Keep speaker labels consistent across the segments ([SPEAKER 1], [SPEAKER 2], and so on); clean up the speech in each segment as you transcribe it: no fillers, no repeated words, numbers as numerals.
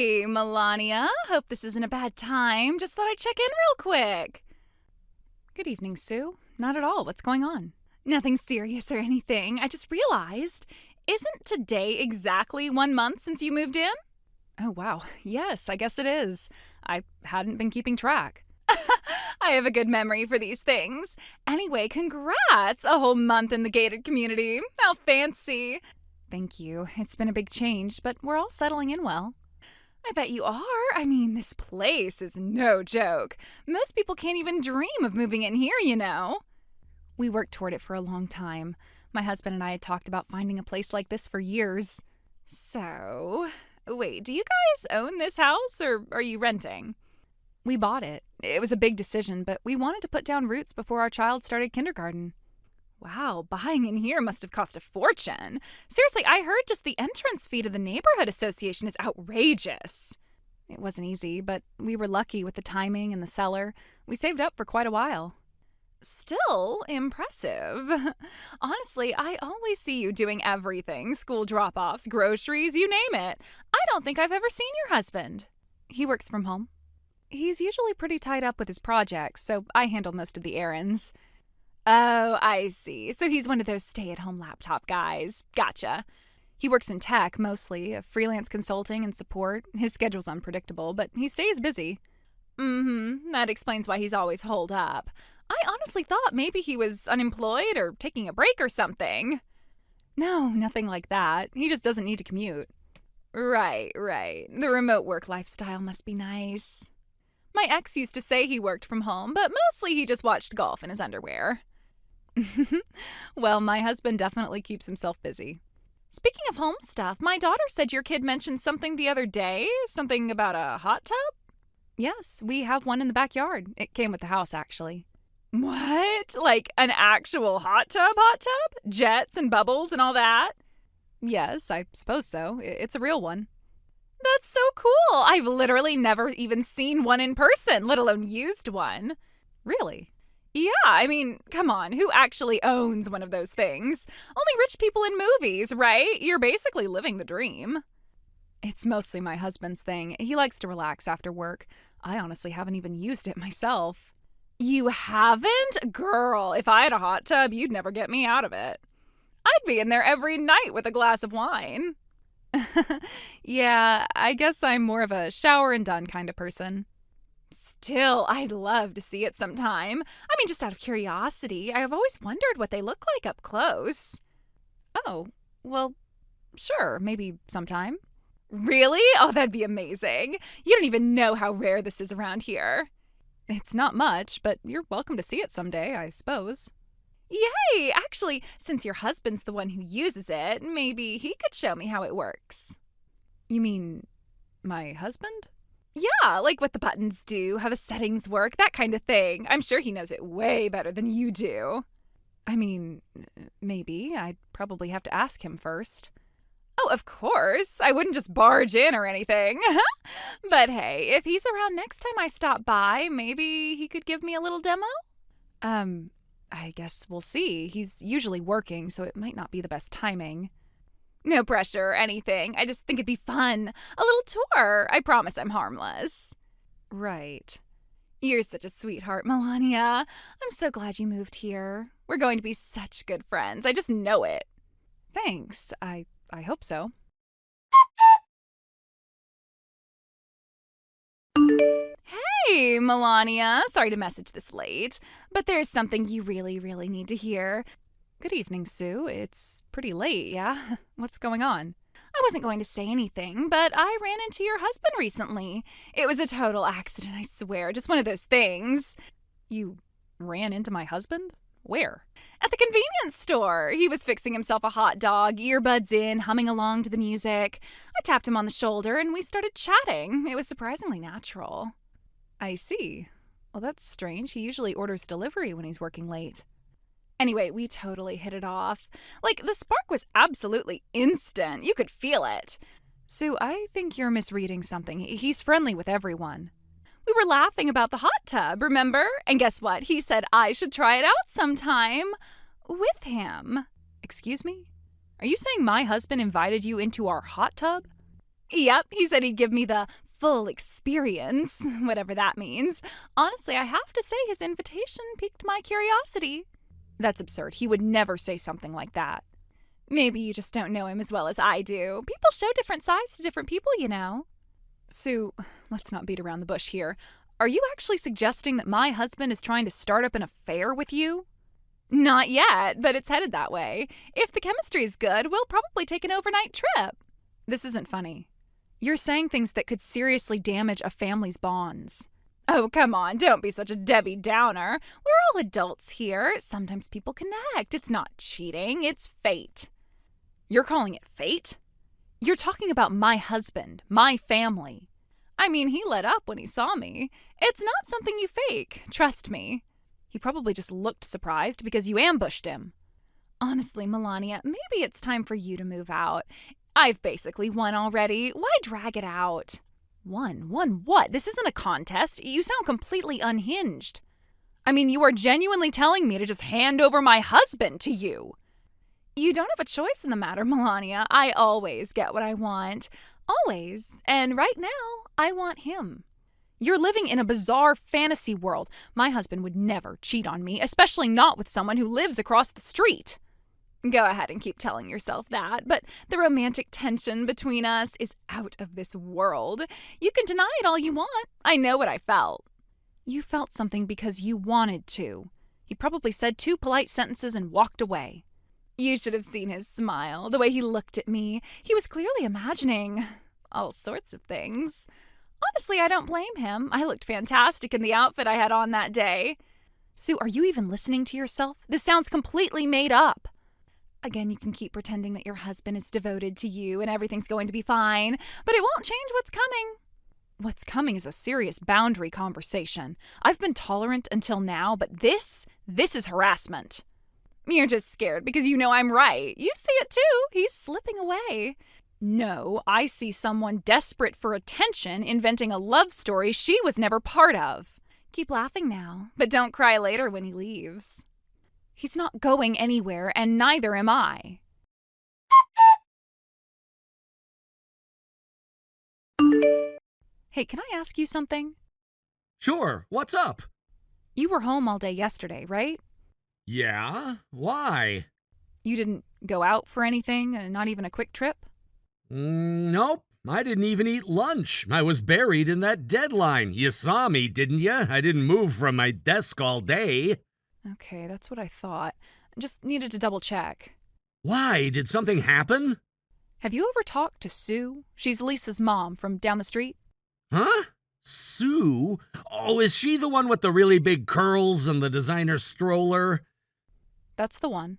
[SPEAKER 1] Hey, Melania. Hope this isn't a bad time. Just thought I'd check in real quick. Good evening, Sue. Not at all. What's going on? Nothing serious or anything. I just realized, isn't today exactly 1 month since you moved in? Oh, wow. Yes, I guess it is. I hadn't been keeping track. I have a good memory for these things. Anyway, congrats! A whole month in the gated community. How fancy. Thank you. It's been a big change, but we're all settling in well. I bet you are. I mean, this place is no joke. Most people can't even dream of moving in here, you know. We worked toward it for a long time. My husband and I had talked about finding a place like this for years. So, wait, do you guys own this house or are you renting? We bought it. It was a big decision, but we wanted to put down roots before our child started kindergarten. Wow, buying in here must have cost a fortune. Seriously, I heard just the entrance fee to the neighborhood association is outrageous. It wasn't easy, but we were lucky with the timing and the seller. We saved up for quite a while. Still impressive. Honestly, I always see you doing everything. School drop-offs, groceries, you name it. I don't think I've ever seen your husband. He works from home. He's usually pretty tied up with his projects, so I handle most of the errands. Oh, I see. So he's one of those stay-at-home laptop guys. Gotcha. He works in tech, mostly, freelance consulting and support. His schedule's unpredictable, but he stays busy. That explains why he's always holed up. I honestly thought maybe he was unemployed or taking a break or something. No, nothing like that. He just doesn't need to commute. Right. The remote work lifestyle must be nice. My ex used to say he worked from home, but mostly he just watched golf in his underwear. Well, my husband definitely keeps himself busy. Speaking of home stuff, my daughter said your kid mentioned something the other day. Something about a hot tub? Yes, we have one in the backyard. It came with the house, actually. What? Like an actual hot tub? Jets and bubbles and all that? Yes, I suppose so. It's a real one. That's so cool. I've literally never even seen one in person, let alone used one. Really? Yeah, I mean, come on, who actually owns one of those things? Only rich people in movies, right? You're basically living the dream. It's mostly my husband's thing. He likes to relax after work. I honestly haven't even used it myself. You haven't? Girl, if I had a hot tub, you'd never get me out of it. I'd be in there every night with a glass of wine. Yeah, I guess I'm more of a shower and done kind of person. Still, I'd love to see it sometime. I mean, just out of curiosity, I've always wondered what they look like up close. Oh, well, sure, maybe sometime. Really? Oh, that'd be amazing. You don't even know how rare this is around here. It's not much, but you're welcome to see it someday, I suppose. Yay! Actually, since your husband's the one who uses it, maybe he could show me how it works. You mean my husband? Yeah, like what the buttons do, how the settings work, that kind of thing. I'm sure he knows it way better than you do. I mean, maybe. I'd probably have to ask him first. Oh, of course. I wouldn't just barge in or anything. But hey, if he's around next time I stop by, maybe he could give me a little demo? I guess we'll see. He's usually working, so it might not be the best timing. No pressure or anything. I just think it'd be fun. A little tour. I promise I'm harmless. Right. You're such a sweetheart, Melania. I'm so glad you moved here. We're going to be such good friends. I just know it. Thanks. I hope so. Hey, Melania. Sorry to message this late, but there's something you really, really need to hear. Good evening, Sue. It's pretty late, yeah? What's going on? I wasn't going to say anything, but I ran into your husband recently. It was a total accident, I swear. Just one of those things. You ran into my husband? Where? At the convenience store. He was fixing himself a hot dog, earbuds in, humming along to the music. I tapped him on the shoulder and we started chatting. It was surprisingly natural. I see. Well, that's strange. He usually orders delivery when he's working late. Anyway, we totally hit it off. Like, the spark was absolutely instant. You could feel it. Sue, I think you're misreading something. He's friendly with everyone. We were laughing about the hot tub, remember? And guess what? He said I should try it out sometime with him. Excuse me? Are you saying my husband invited you into our hot tub? Yep, he said he'd give me the full experience, whatever that means. Honestly, I have to say his invitation piqued my curiosity. That's absurd. He would never say something like that. Maybe you just don't know him as well as I do. People show different sides to different people, you know. Sue, let's not beat around the bush here. Are you actually suggesting that my husband is trying to start up an affair with you? Not yet, but it's headed that way. If the chemistry is good, we'll probably take an overnight trip. This isn't funny. You're saying things that could seriously damage a family's bonds. Oh, come on, don't be such a Debbie Downer. We're all adults here. Sometimes people connect. It's not cheating, it's fate. You're calling it fate? You're talking about my husband, my family. I mean, he lit up when he saw me. It's not something you fake, trust me. He probably just looked surprised because you ambushed him. Honestly, Melania, maybe it's time for you to move out. I've basically won already. Why drag it out? Won? Won what? This isn't a contest. You sound completely unhinged. I mean, you are genuinely telling me to just hand over my husband to you. You don't have a choice in the matter, Melania. I always get what I want. Always. And right now, I want him. You're living in a bizarre fantasy world. My husband would never cheat on me, especially not with someone who lives across the street. Go ahead and keep telling yourself that, but the romantic tension between us is out of this world. You can deny it all you want. I know what I felt. You felt something because you wanted to. He probably said 2 polite sentences and walked away. You should have seen his smile, the way he looked at me. He was clearly imagining all sorts of things. Honestly, I don't blame him. I looked fantastic in the outfit I had on that day. Sue, are you even listening to yourself? This sounds completely made up. Again, you can keep pretending that your husband is devoted to you and everything's going to be fine, but it won't change what's coming. What's coming is a serious boundary conversation. I've been tolerant until now, but this is harassment. You're just scared because you know I'm right. You see it too. He's slipping away. No, I see someone desperate for attention inventing a love story she was never part of. Keep laughing now, but don't cry later when he leaves. He's not going anywhere, and neither am I. Hey, can I ask you something?
[SPEAKER 2] Sure, what's up?
[SPEAKER 1] You were home all day yesterday, right?
[SPEAKER 2] Yeah? Why?
[SPEAKER 1] You didn't go out for anything, not even a quick trip?
[SPEAKER 2] Nope. I didn't even eat lunch. I was buried in that deadline. You saw me, didn't you? I didn't move from my desk all day.
[SPEAKER 1] Okay, that's what I thought. Just needed to double check.
[SPEAKER 2] Why? Did something happen?
[SPEAKER 1] Have you ever talked to Sue? She's Lisa's mom from down the street.
[SPEAKER 2] Huh? Sue? Oh, is she the one with the really big curls and the designer stroller?
[SPEAKER 1] That's the one.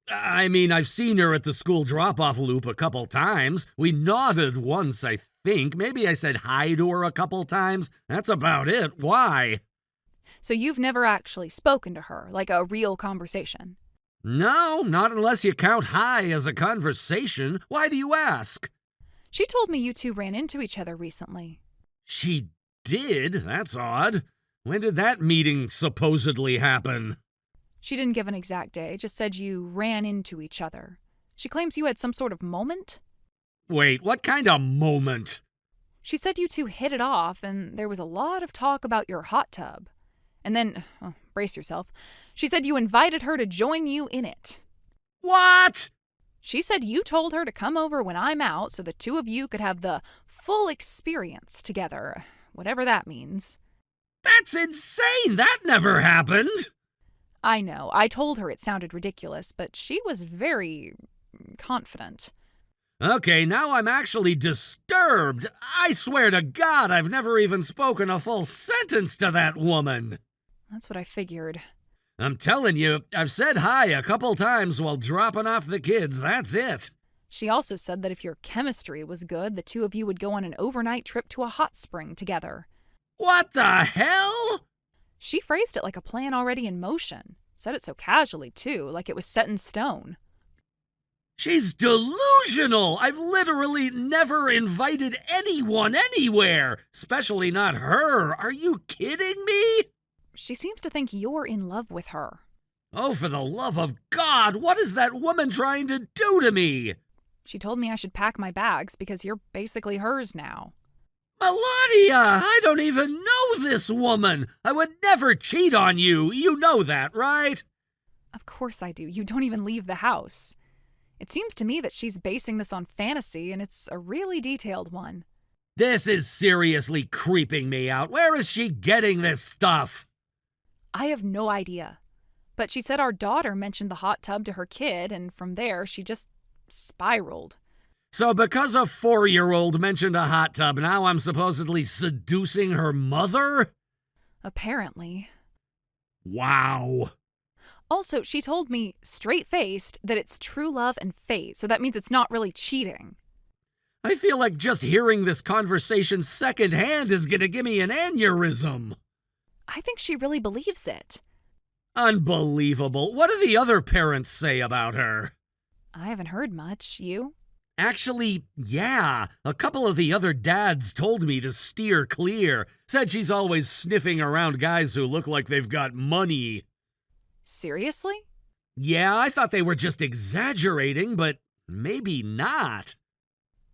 [SPEAKER 2] I mean, I've seen her at the school drop-off loop a couple times. We nodded once, I think. Maybe I said hi to her a couple times. That's about it. Why?
[SPEAKER 1] So you've never actually spoken to her, like a real conversation?
[SPEAKER 2] No, not unless you count hi as a conversation. Why do you ask?
[SPEAKER 1] She told me you two ran into each other recently.
[SPEAKER 2] She did? That's odd. When did that meeting supposedly happen?
[SPEAKER 1] She didn't give an exact day, just said you ran into each other. She claims you had some sort of moment?
[SPEAKER 2] Wait, what kind of moment?
[SPEAKER 1] She said you two hit it off, and there was a lot of talk about your hot tub. And then, brace yourself, she said you invited her to join you in it.
[SPEAKER 2] What?
[SPEAKER 1] She said you told her to come over when I'm out so the two of you could have the full experience together, whatever that means.
[SPEAKER 2] That's insane! That never happened!
[SPEAKER 1] I know. I told her it sounded ridiculous, but she was very confident.
[SPEAKER 2] Okay, now I'm actually disturbed. I swear to God, I've never even spoken a full sentence to that woman.
[SPEAKER 1] That's what I figured.
[SPEAKER 2] I'm telling you, I've said hi a couple times while dropping off the kids. That's it.
[SPEAKER 1] She also said that if your chemistry was good, the two of you would go on an overnight trip to a hot spring together.
[SPEAKER 2] What the hell?
[SPEAKER 1] She phrased it like a plan already in motion. Said it so casually, too, like it was set in stone.
[SPEAKER 2] She's delusional! I've literally never invited anyone anywhere, especially not her. Are you kidding me?
[SPEAKER 1] She seems to think you're in love with her.
[SPEAKER 2] Oh, for the love of God, what is that woman trying to do to me?
[SPEAKER 1] She told me I should pack my bags because you're basically hers now.
[SPEAKER 2] Melania, I don't even know this woman. I would never cheat on you. You know that, right?
[SPEAKER 1] Of course I do. You don't even leave the house. It seems to me that she's basing this on fantasy, and it's a really detailed one.
[SPEAKER 2] This is seriously creeping me out. Where is she getting this stuff?
[SPEAKER 1] I have no idea. But she said our daughter mentioned the hot tub to her kid, and from there she just spiraled.
[SPEAKER 2] So because a 4-year-old mentioned a hot tub, now I'm supposedly seducing her mother?
[SPEAKER 1] Apparently.
[SPEAKER 2] Wow.
[SPEAKER 1] Also, she told me, straight-faced, that it's true love and fate, so that means it's not really cheating.
[SPEAKER 2] I feel like just hearing this conversation secondhand is gonna give me an aneurysm.
[SPEAKER 1] I think she really believes it.
[SPEAKER 2] Unbelievable. What do the other parents say about her?
[SPEAKER 1] I haven't heard much. You?
[SPEAKER 2] Actually, yeah. A couple of the other dads told me to steer clear. Said she's always sniffing around guys who look like they've got money.
[SPEAKER 1] Seriously?
[SPEAKER 2] Yeah, I thought they were just exaggerating, but maybe not.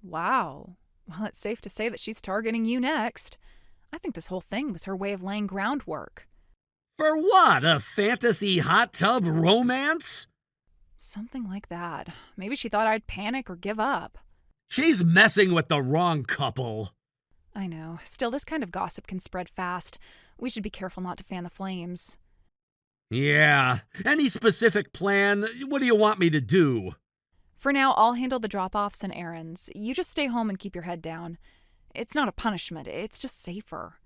[SPEAKER 1] Wow. Well, it's safe to say that she's targeting you next. I think this whole thing was her way of laying groundwork.
[SPEAKER 2] For what? A fantasy hot tub romance?
[SPEAKER 1] Something like that. Maybe she thought I'd panic or give up.
[SPEAKER 2] She's messing with the wrong couple.
[SPEAKER 1] I know. Still, this kind of gossip can spread fast. We should be careful not to fan the flames.
[SPEAKER 2] Yeah. Any specific plan? What do you want me to do?
[SPEAKER 1] For now, I'll handle the drop-offs and errands. You just stay home and keep your head down. It's not a punishment. It's just safer.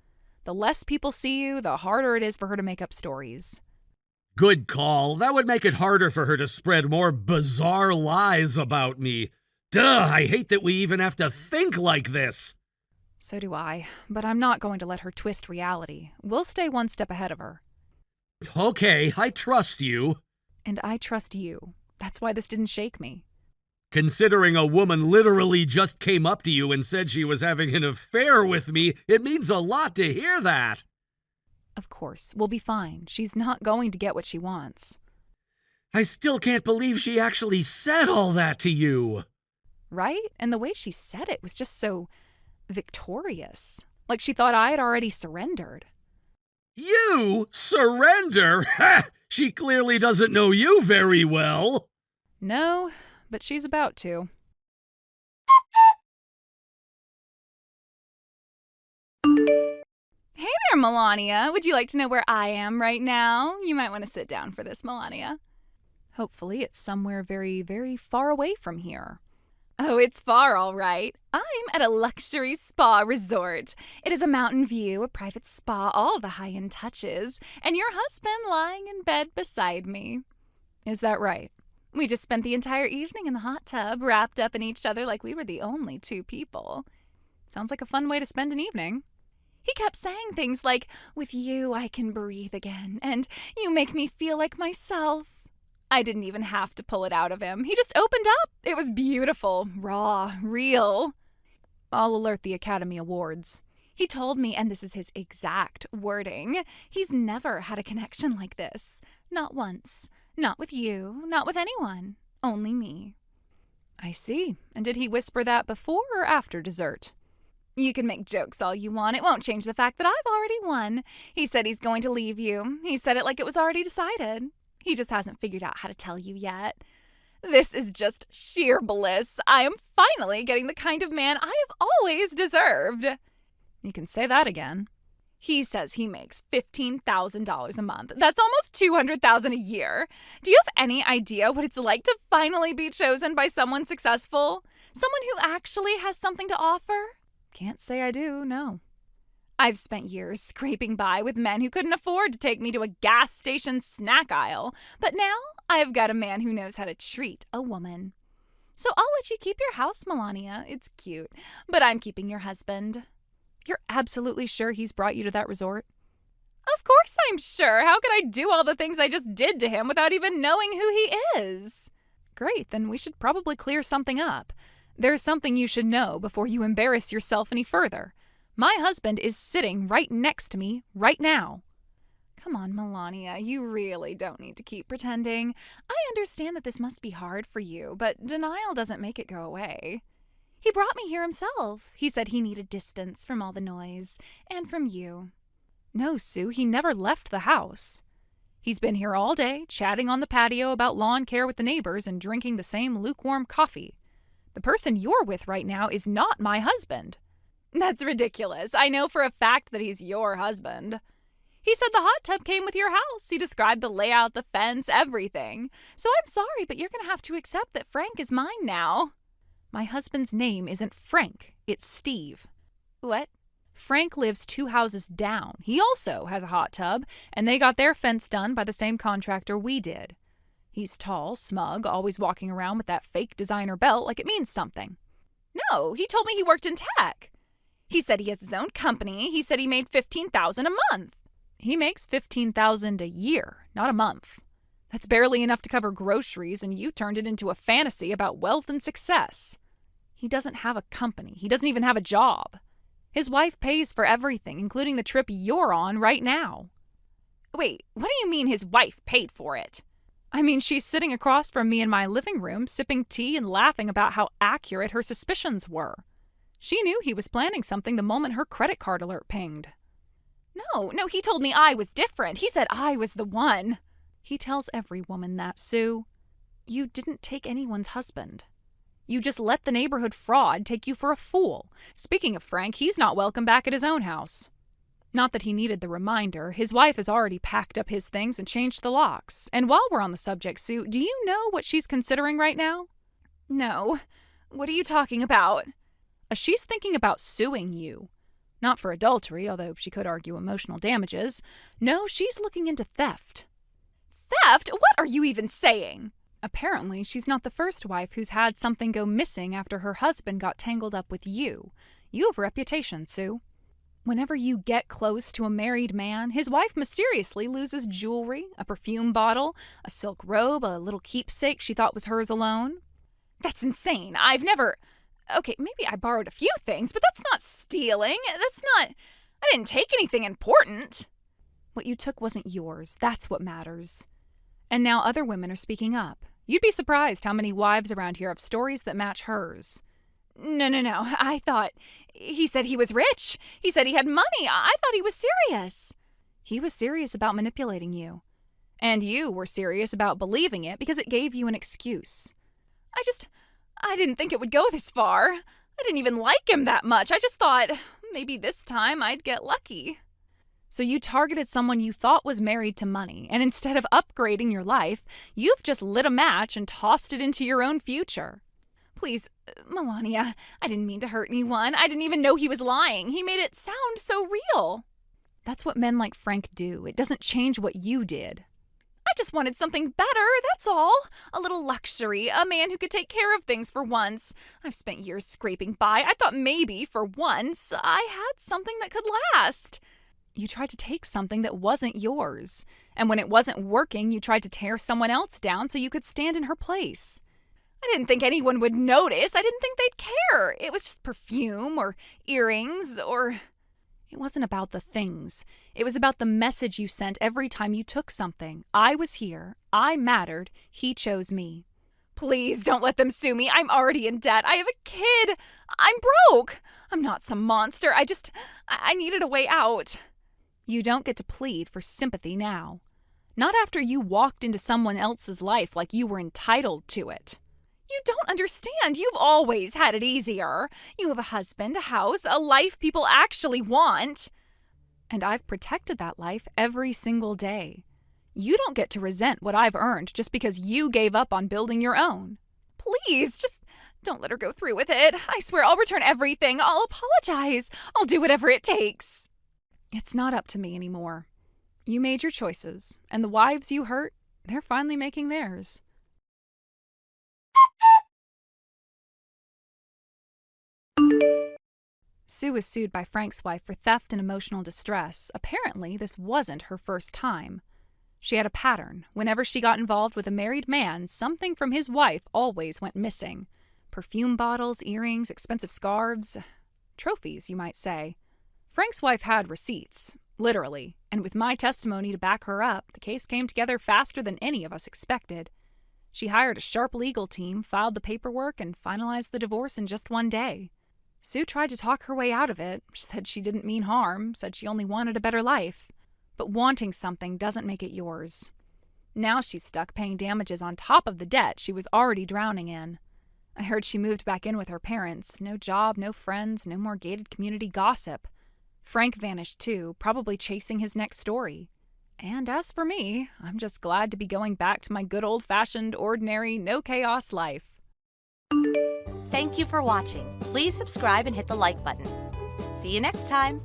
[SPEAKER 1] The less people see you, the harder it is for her to make up stories.
[SPEAKER 2] Good call. That would make it harder for her to spread more bizarre lies about me. Duh, I hate that we even have to think like this.
[SPEAKER 1] So do I, but I'm not going to let her twist reality. We'll stay one step ahead of her.
[SPEAKER 2] Okay, I trust you.
[SPEAKER 1] And I trust you. That's why this didn't shake me.
[SPEAKER 2] Considering a woman literally just came up to you and said she was having an affair with me, it means a lot to hear that.
[SPEAKER 1] Of course, we'll be fine. She's not going to get what she wants.
[SPEAKER 2] I still can't believe she actually said all that to you.
[SPEAKER 1] Right? And the way she said it was just so victorious. Like she thought I had already surrendered.
[SPEAKER 2] You surrender? Ha! She clearly doesn't know you very well.
[SPEAKER 1] No, but she's about to. Hey there, Melania. Would you like to know where I am right now? You might want to sit down for this, Melania. Hopefully it's somewhere very, very far away from here. Oh, it's far, all right. I'm at a luxury spa resort. It is a mountain view, a private spa, all the high-end touches, and your husband lying in bed beside me. Is that right? We just spent the entire evening in the hot tub, wrapped up in each other like we were the only two people. Sounds like a fun way to spend an evening. He kept saying things like, "With you, I can breathe again," and "You make me feel like myself." I didn't even have to pull it out of him. He just opened up. It was beautiful, raw, real. I'll alert the Academy Awards. He told me, and this is his exact wording, he's never had a connection like this. Not once. Not with you. Not with anyone. Only me. I see. And did he whisper that before or after dessert? You can make jokes all you want. It won't change the fact that I've already won. He said he's going to leave you. He said it like it was already decided. He just hasn't figured out how to tell you yet. This is just sheer bliss. I am finally getting the kind of man I have always deserved. You can say that again. He says he makes $15,000 a month. That's almost $200,000 a year. Do you have any idea what it's like to finally be chosen by someone successful? Someone who actually has something to offer? Can't say I do, no. I've spent years scraping by with men who couldn't afford to take me to a gas station snack aisle, but now I've got a man who knows how to treat a woman. So I'll let you keep your house, Melania. It's cute, but I'm keeping your husband. You're absolutely sure he's brought you to that resort? Of course I'm sure. How could I do all the things I just did to him without even knowing who he is? Great, then we should probably clear something up. There's something you should know before you embarrass yourself any further. My husband is sitting right next to me right now. Come on, Melania, you really don't need to keep pretending. I understand that this must be hard for you, but denial doesn't make it go away. He brought me here himself. He said he needed distance from all the noise, and from you. No, Sue, he never left the house. He's been here all day, chatting on the patio about lawn care with the neighbors and drinking the same lukewarm coffee. The person you're with right now is not my husband. That's ridiculous. I know for a fact that he's your husband. He said the hot tub came with your house. He described the layout, the fence, everything. So I'm sorry, but you're going to have to accept that Frank is mine now. My husband's name isn't Frank, it's Steve. What? Frank lives 2 houses down. He also has a hot tub, and they got their fence done by the same contractor we did. He's tall, smug, always walking around with that fake designer belt like it means something. No, he told me he worked in tech. He said he has his own company. He said he made $15,000 a month. He makes $15,000 a year, not a month. That's barely enough to cover groceries, and you turned it into a fantasy about wealth and success. He doesn't have a company. He doesn't even have a job. His wife pays for everything, including the trip you're on right now. Wait, what do you mean his wife paid for it? I mean, she's sitting across from me in my living room, sipping tea and laughing about how accurate her suspicions were. She knew he was planning something the moment her credit card alert pinged. No, he told me I was different. He said I was the one. He tells every woman that, Sue. You didn't take anyone's husband. You just let the neighborhood fraud take you for a fool. Speaking of Frank, he's not welcome back at his own house. Not that he needed the reminder. His wife has already packed up his things and changed the locks. And while we're on the subject, Sue, do you know what she's considering right now? No. What are you talking about? She's thinking about suing you. Not for adultery, although she could argue emotional damages. No, she's looking into theft. Theft? What are you even saying? Apparently, she's not the first wife who's had something go missing after her husband got tangled up with you. You have a reputation, Sue. Whenever you get close to a married man, his wife mysteriously loses jewelry, a perfume bottle, a silk robe, a little keepsake she thought was hers alone. That's insane. I've never... Okay, maybe I borrowed a few things, but that's not stealing. I didn't take anything important. What you took wasn't yours. That's what matters. And now other women are speaking up. You'd be surprised how many wives around here have stories that match hers. No. I thought... He said he was rich. He said he had money. I thought he was serious. He was serious about manipulating you. And you were serious about believing it because it gave you an excuse. I didn't think it would go this far. I didn't even like him that much. I just thought maybe this time I'd get lucky. So you targeted someone you thought was married to money, and instead of upgrading your life, you've just lit a match and tossed it into your own future. Please, Melania, I didn't mean to hurt anyone. I didn't even know he was lying. He made it sound so real. That's what men like Frank do. It doesn't change what you did. I just wanted something better, that's all. A little luxury, a man who could take care of things for once. I've spent years scraping by. I thought maybe, for once, I had something that could last. You tried to take something that wasn't yours. And when it wasn't working, you tried to tear someone else down so you could stand in her place. I didn't think anyone would notice. I didn't think they'd care. It was just perfume or earrings or... It wasn't about the things. It was about the message you sent every time you took something. I was here. I mattered. He chose me. Please don't let them sue me. I'm already in debt. I have a kid. I'm broke. I'm not some monster. I needed a way out. You don't get to plead for sympathy now. Not after you walked into someone else's life like you were entitled to it. You don't understand. You've always had it easier. You have a husband, a house, a life people actually want. And I've protected that life every single day. You don't get to resent what I've earned just because you gave up on building your own. Please, just don't let her go through with it. I swear I'll return everything. I'll apologize. I'll do whatever it takes. It's not up to me anymore. You made your choices, and the wives you hurt, they're finally making theirs. Sue was sued by Frank's wife for theft and emotional distress. Apparently, this wasn't her first time. She had a pattern. Whenever she got involved with a married man, something from his wife always went missing. Perfume bottles, earrings, expensive scarves. Trophies, you might say. Frank's wife had receipts. Literally. And with my testimony to back her up, the case came together faster than any of us expected. She hired a sharp legal team, filed the paperwork, and finalized the divorce in just one day. Sue tried to talk her way out of it. She said she didn't mean harm, said she only wanted a better life. But wanting something doesn't make it yours. Now she's stuck paying damages on top of the debt she was already drowning in. I heard she moved back in with her parents. No job, no friends, no more gated community gossip. Frank vanished too, probably chasing his next story. And as for me, I'm just glad to be going back to my good old-fashioned, ordinary, no-chaos life.
[SPEAKER 3] Thank you for watching. Please subscribe and hit the like button. See you next time.